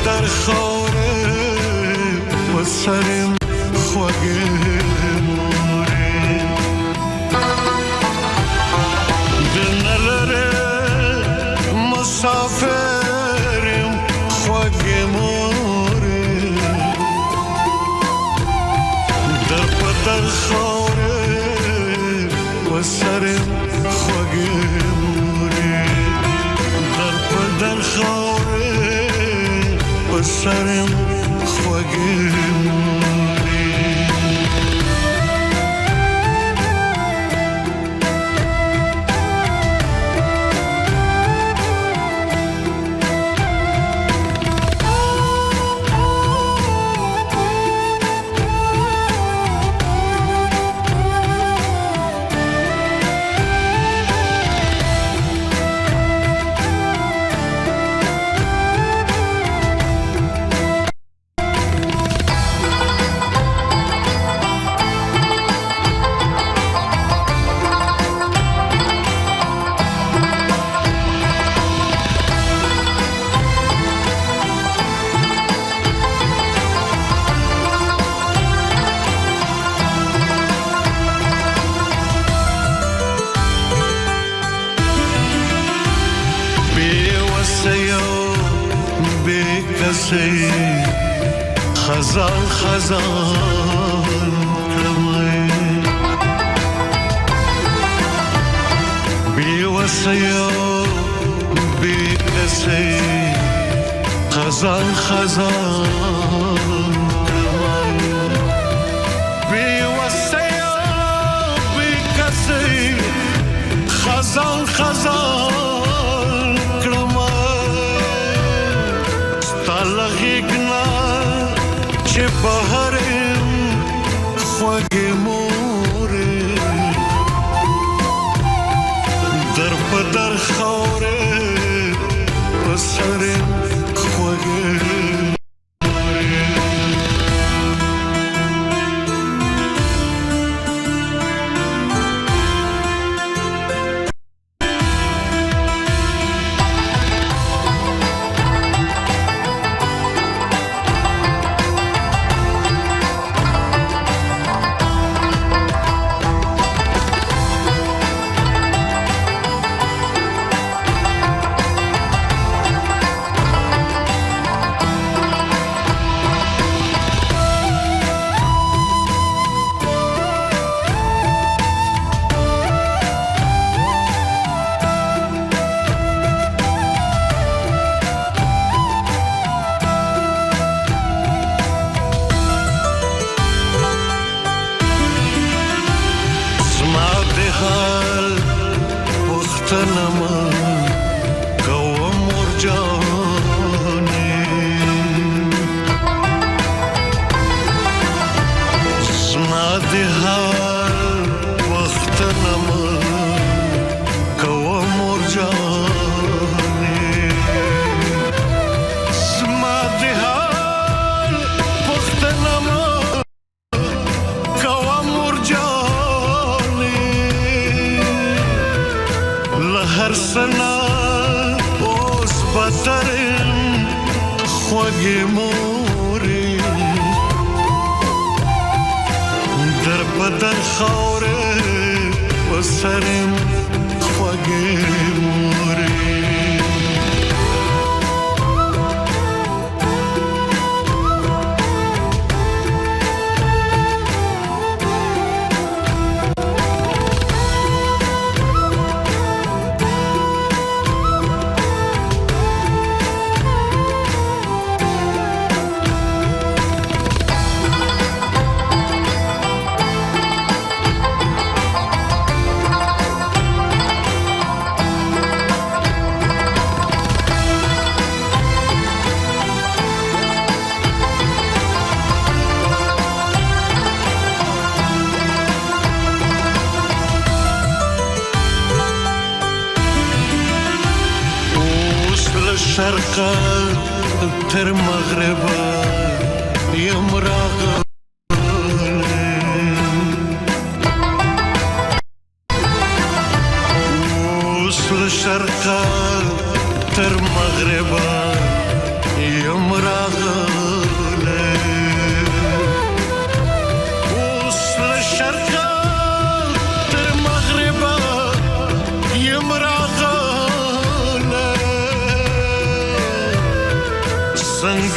در خاوره و سرم خوږه مورې دل نه لرې مسافر یم خوږه مورې در په در خاوره و سرم خوږه مورې در په در خاوره و سرم خوږه خزان خزان کړمه بی وسیو بی کسې خزان خزان کړمه بی وسیو بی کسې خزان خزان کړمه ستالغیګنا چې بهرم خوږه مورې در په در خاوره په سرم خوږه شرقا تر مغربا یم راغلی اوس له شرقا تر مغربا یم راغلی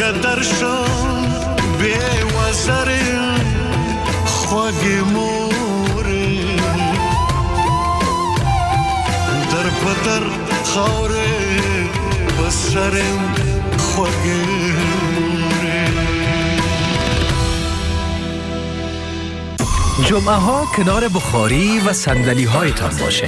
قدرشان به وزرم خواگ موره در پدر خوره بسرم خواگ موره. جمعه ها کنار بخاری و صندلی هایتان باشه.